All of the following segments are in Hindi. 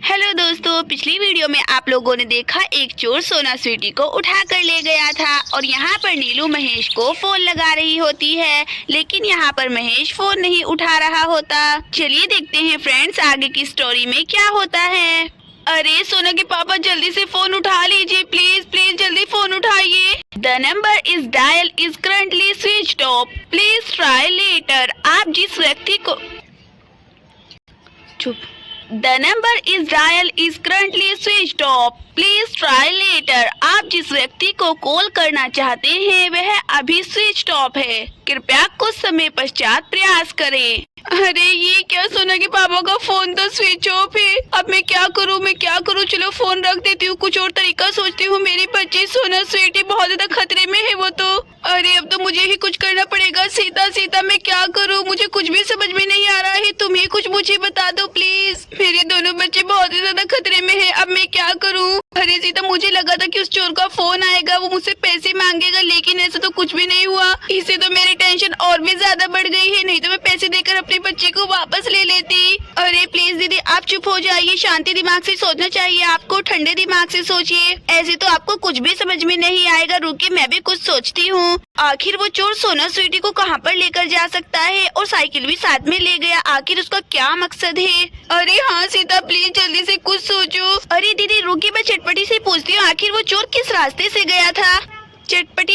हेलो दोस्तों, पिछली वीडियो में आप लोगों ने देखा एक चोर सोना स्वीटी को उठा कर ले गया था और यहाँ पर नीलू महेश को फोन लगा रही होती है, लेकिन यहाँ पर महेश फोन नहीं उठा रहा होता। चलिए देखते हैं फ्रेंड्स आगे की स्टोरी में क्या होता है। अरे सोना के पापा, जल्दी से फोन उठा लीजिए, प्लीज प्लीज जल्दी फोन उठाइए। The number is dial is currently switched off, please try later. आप जिस व्यक्ति को चुप The number is dial is currently switched off. Please try later. आप जिस व्यक्ति को कॉल करना चाहते हैं वह अभी स्विच ऑफ है, कृपया कुछ समय पश्चात प्रयास करें। अरे ये क्या, सोना के पापा का फोन तो स्विच ऑफ है। अब मैं क्या करूँ? चलो फोन रख देती हूँ, कुछ और तरीका सोचती हूँ। मेरी बच्ची सोना स्वीटी बहुत ज्यादा खतरे में है वो तो। अरे अब तो मुझे ही कुछ करना पड़ेगा। सीता मैं क्या करूँ? मुझे कुछ भी समझ में नहीं आ रहा है। तुम ही कुछ मुझे बता दो प्लीज। मेरे दोनों बच्चे बहुत ही ज्यादा खतरे में है, अब मैं क्या करूँ? अरे सीता, मुझे लगा था कि उस चोर का फोन आएगा, वो मुझसे पैसे मांगेगा, लेकिन ऐसा तो कुछ भी नहीं हुआ। इससे तो मेरी टेंशन और भी ज्यादा बढ़ गई है। नहीं तो मैं पैसे देकर अपने बच्चे को वापस ले लेती। अरे प्लीज दीदी आप चुप हो जाइए, शांति दिमाग से सोचना चाहिए आपको, ठंडे दिमाग से सोचिए। ऐसे तो आपको कुछ भी समझ में नहीं आएगा। रुकिए, मैं भी कुछ सोचती हूँ। आखिर वो चोर सोना स्वीटी को कहाँ पर लेकर जा सकता है और साइकिल भी साथ में ले गया, आखिर उसका क्या मकसद है? अरे हाँ सीता, प्लीज जल्दी से कुछ सोचो। अरे दीदी रुकिए, मैं चटपटी से पूछती हूँ, आखिर वो चोर किस रास्ते से गया था? चटपटी,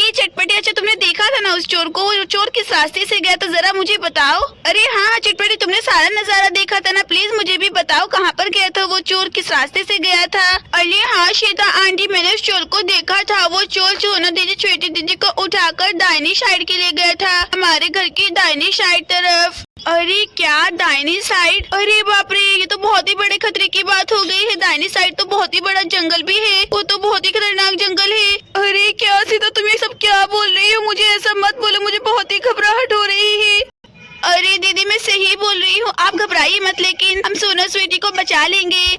अच्छा तुमने देखा था ना उस चोर को, वो चोर किस रास्ते से गया, तो जरा मुझे बताओ। अरे हाँ चटपटी, तुमने सारा नजारा देखा था ना, प्लीज मुझे भी बताओ कहाँ पर गया था वो चोर, किस रास्ते से गया था? अरे हाँ श्वेता आंटी, मैंने उस चोर को देखा था। वो चोर सोना दीदी छोटी दीदी को उठाकर दाहिनी साइड के लिए गया था, हमारे घर की दाहिनी साइड तरफ। अरे क्या दाहिनी साइड? अरे बाप रे, ये तो बहुत ही बड़े खतरे की बात हो गई है। दाहिनी साइड तो बहुत ही बड़ा जंगल भी है, वो तो बहुत ही खतरनाक जंगल है। अरे क्या सीता, तुम ये सब क्या बोल रही हो? मुझे ऐसा मत बोलो, मुझे बहुत ही घबराहट हो रही है। अरे दीदी मैं सही बोल रही हूँ, आप घबराइए मत, लेकिन हम सोना स्वीटी को बचा लेंगे।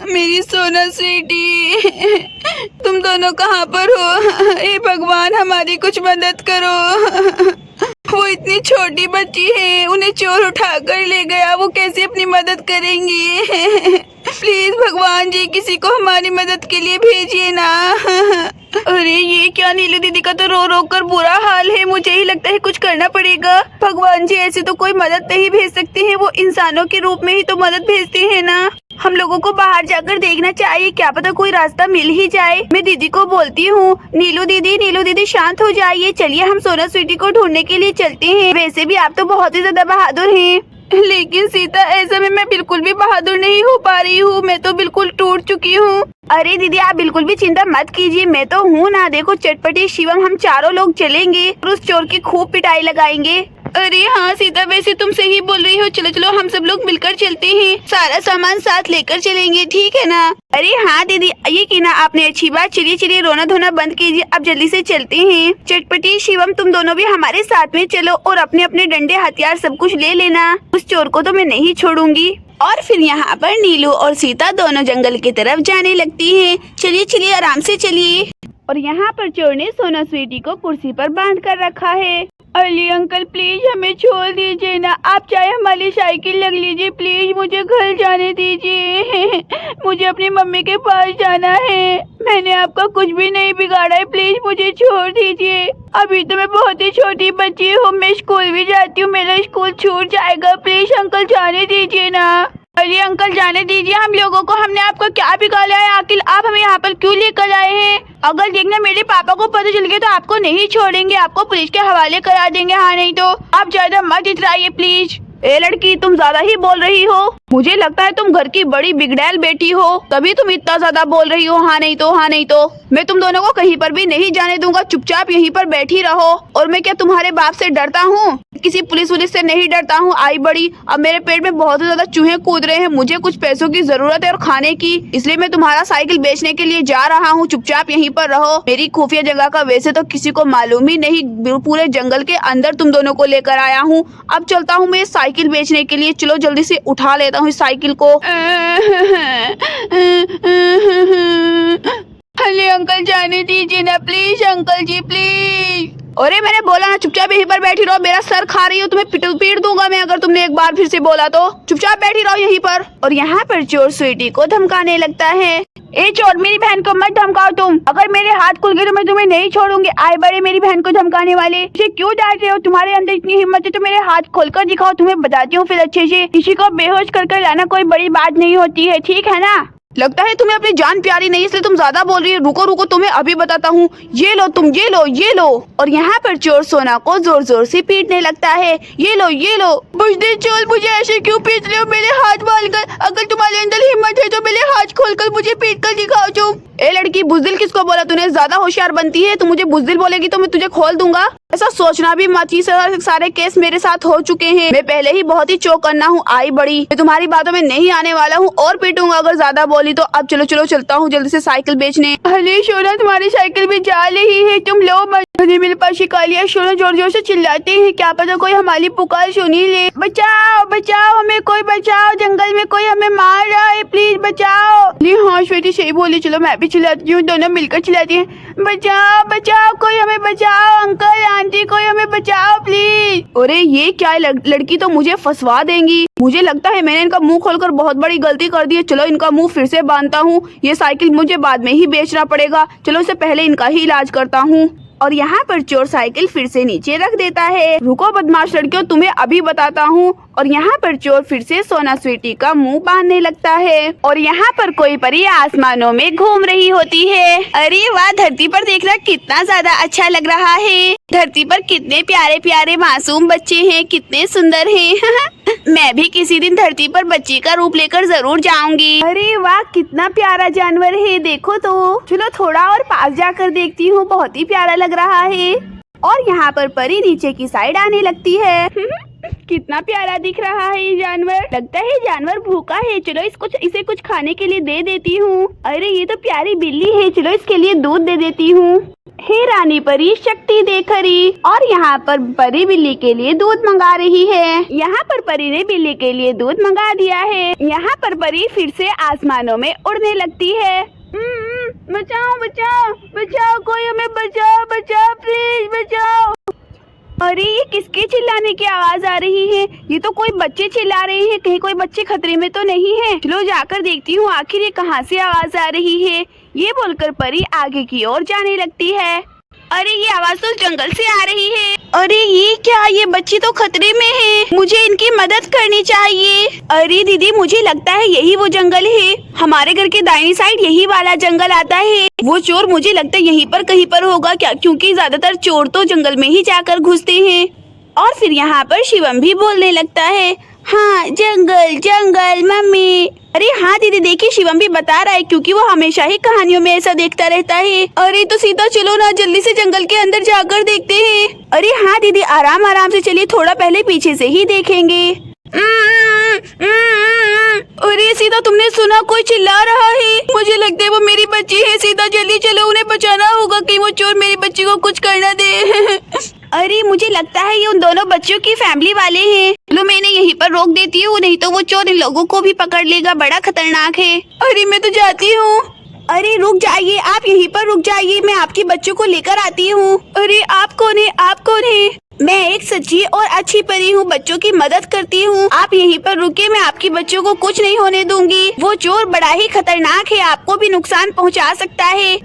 मेरी सोना स्वीटी, तुम दोनों कहाँ पर हो? हे भगवान, हमारी कुछ मदद करो। वो इतनी छोटी बच्ची है, उन्हें चोर उठा कर ले गया, वो कैसे अपनी मदद करेंगी? प्लीज भगवान जी, किसी को हमारी मदद के लिए भेजिए ना। अरे ये क्या, नीलू दीदी का तो रो रो कर बुरा हाल है, मुझे ही लगता है कुछ करना पड़ेगा। भगवान जी, ऐसे तो कोई मदद नहीं भेज सकते हैं, वो इंसानों के रूप में ही तो मदद भेजते हैं ना। हम लोगों को बाहर जाकर देखना चाहिए, क्या पता कोई रास्ता मिल ही जाए। मैं दीदी को बोलती हूँ, नीलू दीदी शांत हो जाइए, चलिए हम सोना स्वीटी को ढूंढने के लिए चलते हैं। वैसे भी आप तो बहुत ही ज्यादा बहादुर हैं, लेकिन सीता ऐसे में मैं बिल्कुल भी बहादुर नहीं हो पा रही हूँ, मैं तो बिल्कुल टूट चुकी हूँ। अरे दीदी आप बिल्कुल भी चिंता मत कीजिए, मैं तो हूँ ना। देखो चटपटी, शिवम, हम चारों लोग चलेंगे और उस चोर की खूब पिटाई लगाएंगे। अरे हाँ सीता, वैसे तुम सही बोल रही हो, चलो चलो हम सब लोग मिलकर चलते हैं, सारा सामान साथ लेकर चलेंगे, ठीक है ना? अरे हाँ दीदी, ये की ना आपने अच्छी बात। चलिए रोना धोना बंद कीजिए, अब जल्दी से चलते हैं। चटपटी, शिवम, तुम दोनों भी हमारे साथ में चलो और अपने अपने डंडे हथियार सब कुछ ले लेना, उस चोर को तो मैं नहीं छोड़ूंगी। और फिर यहाँ पर नीलू और सीता दोनों जंगल की तरफ जाने लगती हैं। चलिए आराम से चलिए। और यहाँ पर चोर ने सोना स्वीटी को कुर्सी पर बांध कर रखा है। अली अंकल प्लीज हमें छोड़ दीजिए ना, आप चाहे हमारी साइकिल लग लीजिए, प्लीज मुझे घर जाने दीजिए। मुझे अपनी मम्मी के पास जाना है, मैंने आपका कुछ भी नहीं बिगाड़ा है, प्लीज मुझे छोड़ दीजिए। अभी तो मैं बहुत ही छोटी बच्ची हूँ, मैं स्कूल भी जाती हूँ, मेरा स्कूल छूट जाएगा, प्लीज अंकल जाने दीजिए ना। अरे अंकल जाने दीजिए हम लोगों को, हमने आपका क्या बिगाड़ा है? आखिर आप हमें यहाँ पर क्यों लेकर आए हैं? अगर देखना मेरे पापा को पता चल गया तो आपको नहीं छोड़ेंगे, आपको पुलिस के हवाले करा देंगे। हाँ नहीं तो आप ज्यादा मत इतराइए प्लीज। ए लड़की, तुम ज्यादा ही बोल रही हो, मुझे लगता है तुम घर की बड़ी बिगड़ैल बेटी हो, तभी तुम इतना ज्यादा बोल रही हो। हाँ नहीं तो मैं तुम दोनों को कहीं पर भी नहीं जाने दूंगा, चुपचाप यहीं पर बैठी रहो। और मैं क्या तुम्हारे बाप से डरता हूँ? किसी पुलिस वुलिस से नहीं डरता हूँ। आई बड़ी, अब मेरे पेट में बहुत ज्यादा चूहे कूद रहे हैं, मुझे कुछ पैसों की जरूरत है और खाने की, इसलिए मैं तुम्हारा साइकिल बेचने के लिए जा रहा हूँ, चुपचाप यहीं पर रहो। मेरी खुफिया जगह का वैसे तो किसी को मालूम ही नहीं, पूरे जंगल के अंदर तुम दोनों को लेकर आया हूँ। अब चलता हूँ मैं साइकिल बेचने के लिए, चलो जल्दी से उठा लेता हूँ इस साइकिल को। अरे अंकल जाने दीजिए ना प्लीज, अंकल जी प्लीज। अरे मैंने बोला ना चुपचाप यहीं पर बैठी रहो, मेरा सर खा रही हो, तुम्हें पीट दूंगा मैं अगर तुमने एक बार फिर से बोला तो। चुपचाप बैठी रहो यहीं पर। और यहाँ पर चोर स्वीटी को धमकाने लगता है। ए चोर, मेरी बहन को मत धमकाओ तुम, अगर मेरे हाथ खुल गए तो मैं तुम्हें नहीं छोड़ूंगी। आए बड़े मेरी बहन को धमकाने वाले, इसे क्यों डांट रहे हो? तुम्हारे अंदर इतनी हिम्मत है तो मेरे हाथ खोलकर दिखाओ, तुम्हें बताती हूँ फिर अच्छे से। किसी को बेहोश करके लाना कोई बड़ी बात नहीं होती है, ठीक है ना? लगता है तुम्हें अपनी जान प्यारी नहीं, इसलिए तुम ज्यादा बोल रही हो। रुको रुको, तुम्हें अभी बताता हूँ। ये लो तुम, ये लो ये लो। और यहाँ पर चोर सोना को जोर जोर से पीटने लगता है। ये लो ये लो। बुजदिल चोर, मुझे ऐसे क्यों पीट रहे हो? मेरे हाथ बाल कर, अगर तुम्हारे अंदर हिम्मत है तो मेरे हाथ खोलकर मुझे पीट कर दिखाओ तुम। ए लड़की, बुजदिल किसको बोला तूने? ज्यादा होशियार बनती है, तू मुझे बुजदिल बोलेगी तो मैं तुझे खोल दूंगा। ऐसा सोचना भी मत, सारे केस मेरे साथ हो चुके हैं। मैं पहले ही बहुत ही चौकन्ना हूँ, आई बड़ी। मैं तुम्हारी बातों में नहीं आने वाला हूँ और पीटूंगा अगर ज्यादा बोली तो। अब चलो चलो चलता हूँ जल्दी से साइकिल बेचने। अरे शोना, तुम्हारी साइकिल भी जा रही है, तुम लो मत। मेरे पास शिका लिया। शोना जोर जोर से चिल्लाते हैं, क्या पता कोई हमारी पुकार सुन ही ले। बचाओ बचाओ, हमें कोई बचाओ, जंगल में कोई हमें मार रहा है, प्लीज बचाओ। हाँ श्वेती सही बोली, चलो मैं भी चिल्लाती हूँ, दोनों मिलकर चिल्लाती हैं। बचाओ बचाओ, कोई हमें बचाओ, अंकल आंटी कोई हमें बचाओ प्लीज। अरे ये क्या है, लड़की तो मुझे फंसवा देंगी। मुझे लगता है मैंने इनका मुंह खोलकर बहुत बड़ी गलती कर दी है। चलो इनका मुंह फिर से बांधता हूँ, ये साइकिल मुझे बाद में ही बेचना पड़ेगा। चलो इससे पहले इनका ही इलाज करता हूँ। और यहाँ पर चोर साइकिल फिर से नीचे रख देता है। रुको बदमाश लड़कियों, तुम्हें अभी बताता हूँ। और यहाँ पर चोर फिर से सोना स्वीटी का मुंह बांधने लगता है। और यहाँ पर कोई परी आसमानों में घूम रही होती है। अरे वाह, धरती पर देखना कितना ज्यादा अच्छा लग रहा है। धरती पर कितने प्यारे प्यारे मासूम बच्चे हैं, कितने सुंदर हैं। मैं भी किसी दिन धरती पर बच्ची का रूप लेकर जरूर जाऊंगी। अरे वाह, कितना प्यारा जानवर है, देखो तो। चलो थोड़ा और पास जाकर देखती हूँ, बहुत ही प्यारा लग रहा है। और यहाँ पर परी नीचे की साइड आने लगती है। कितना प्यारा दिख रहा है ये जानवर। लगता है जानवर भूखा है, चलो इसे कुछ खाने के लिए दे देती हूँ। अरे ये तो प्यारी बिल्ली है, चलो इसके लिए दूध दे देती हूँ। हे रानी परी, शक्ति दे खरी। और यहाँ पर परी बिल्ली के लिए दूध मंगा रही है। यहाँ पर परी ने बिल्ली के लिए दूध मंगा दिया है। यहाँ पर परी फिर से आसमानों में उड़ने लगती है। बचाओ बचाओ बचाओ, कोई हमें बचाओ बचाओ, प्लीज बचाओ। अरे ये किसके चिल्लाने की आवाज आ रही है? ये तो कोई बच्चे चिल्ला रहे हैं, कहीं कोई बच्चे खतरे में तो नहीं है। चलो जाकर देखती हूँ आखिर ये कहाँ से आवाज आ रही है। ये बोलकर परी आगे की ओर जाने लगती है। अरे ये आवाज तो जंगल से आ रही है। अरे ये क्या, ये बच्ची तो खतरे में है, मुझे इनकी मदद करनी चाहिए। अरे दीदी, मुझे लगता है यही वो जंगल है। हमारे घर के दाहिनी साइड यही वाला जंगल आता है। वो चोर मुझे लगता है यहीं पर कहीं पर होगा क्या, क्योंकि ज्यादातर चोर तो जंगल में ही जाकर घुसते हैं। और फिर यहाँ पर शिवम भी बोलने लगता है, हाँ जंगल जंगल मम्मी। अरे हाँ दीदी, देखिए शिवम भी बता रहा है, क्योंकि वो हमेशा ही कहानियों में ऐसा देखता रहता है। अरे तो सीधा चलो ना, जल्दी से जंगल के अंदर जाकर देखते हैं। अरे हाँ दीदी, आराम आराम से चलिए, थोड़ा पहले पीछे से ही देखेंगे। अरे सीधा, तुमने सुना कोई चिल्ला रहा है? मुझे लगता है वो मेरी बच्ची है। सीधा जल्दी चलो, उन्हें बचाना होगा, कहीं वो चोर मेरी बच्ची को कुछ कर ना दे। अरे मुझे लगता है ये उन दोनों बच्चियों की फैमिली वाले हैं। लो मैं इन्हें यहीं पर रोक देती हूँ, नहीं तो वो चोर इन लोगों को भी पकड़ लेगा, बड़ा खतरनाक है। अरे मैं तो जाती हूँ। अरे रुक जाइए, आप यहीं पर रुक जाइए, मैं आपकी बच्चों को लेकर आती हूँ। अरे आप कौन है, आप कौन है? मैं एक सच्ची और अच्छी परी हूँ, बच्चों की मदद करती हूँ। आप यहीं पर रुके, मैं आपकी बच्चों को कुछ नहीं होने दूंगी। वो चोर बड़ा ही खतरनाक है, आपको भी नुकसान पहुँचा सकता है।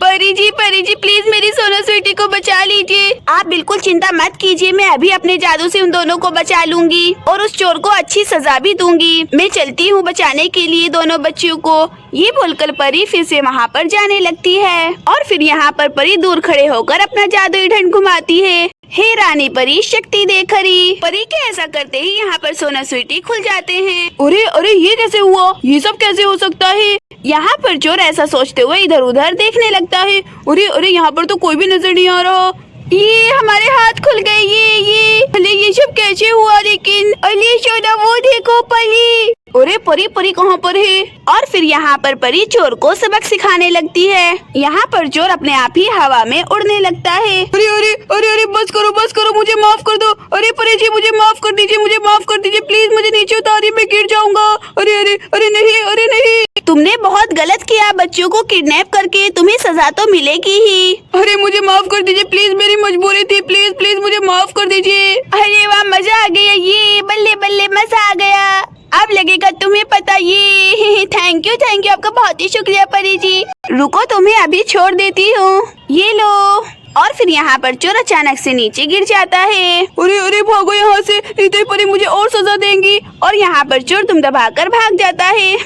परी जी प्लीज मेरी सोना स्वीटी को बचा लीजिए। आप बिल्कुल चिंता मत कीजिए, मैं अभी अपने जादू से उन दोनों को बचा लूंगी और उस चोर को अच्छी सजा भी दूंगी। मैं चलती हूँ बचाने के लिए दोनों बच्चियों को। ये बोलकर परी फिर से वहाँ पर जाने लगती है। और फिर यहाँ पर परी दूर खड़े होकर अपना जादुई ढंड घुमाती है। हे रानी परी, शक्ति दे खरी। परी के ऐसा करते ही यहाँ पर सोना स्वीटी खुल जाते हैं। अरे अरे ये कैसे हुआ, ये सब कैसे हो सकता है? यहाँ पर चोर ऐसा सोचते हुए इधर उधर देखने लगता है। अरे अरे यहाँ पर तो कोई भी नजर नहीं आ रहा। ये हमारे हाथ खुल गए। ये सब कैसे हुआ? लेकिन अरे सोना, वो देखो परी। अरे परी परी कहाँ पर है? और फिर यहाँ पर परी चोर को सबक सिखाने लगती है। यहाँ पर चोर अपने आप ही हवा में उड़ने लगता है। अरे अरे अरे अरे बस करो, मुझे माफ कर दो। अरे परी जी, मुझे माफ कर दीजिए, प्लीज मुझे नीचे उतारिए, मैं गिर जाऊंगा। अरे अरे अरे नहीं, अरे नहीं, तुमने बहुत गलत किया गया बच्चों को किडनैप करके, तुम्हें सजा तो मिलेगी ही। अरे मुझे माफ कर दीजिए प्लीज, मेरी मजबूरी थी, प्लीज प्लीज मुझे माफ कर दीजिए। अरे वाह, मजा आ गया, ये बल्ले बल्ले मजा आ गया। अब लगेगा तुम्हें पता ये। थैंक यू आपका बहुत ही शुक्रिया परी जी। रुको, तुम्हें अभी छोड़ देती हूँ, ये लो। और फिर यहाँ पर चोर अचानक से नीचे गिर जाता है। अरे अरे भागो यहाँ से, नहीं तो परी मुझे और सजा देंगी। और यहाँ पर चोर तुम दबाकर भाग जाता है।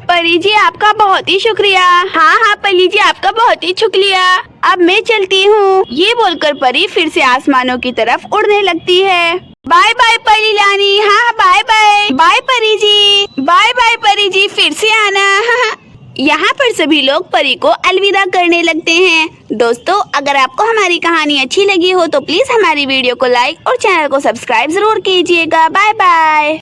परी जी आपका बहुत ही शुक्रिया। हाँ परी जी आपका बहुत ही शुक्रिया। अब मैं चलती हूँ। ये बोलकर परी फिर से आसमानों की तरफ उड़ने लगती है। बाय बाय परी रानी। हाँ बाय बाय। बाय परी जी। बाय बाय परी जी, फिर से आना। यहाँ पर सभी लोग परी को अलविदा करने लगते हैं। दोस्तों, अगर आपको हमारी कहानी अच्छी लगी हो तो प्लीज हमारी वीडियो को लाइक और चैनल को सब्सक्राइब जरूर कीजिएगा। Bye bye.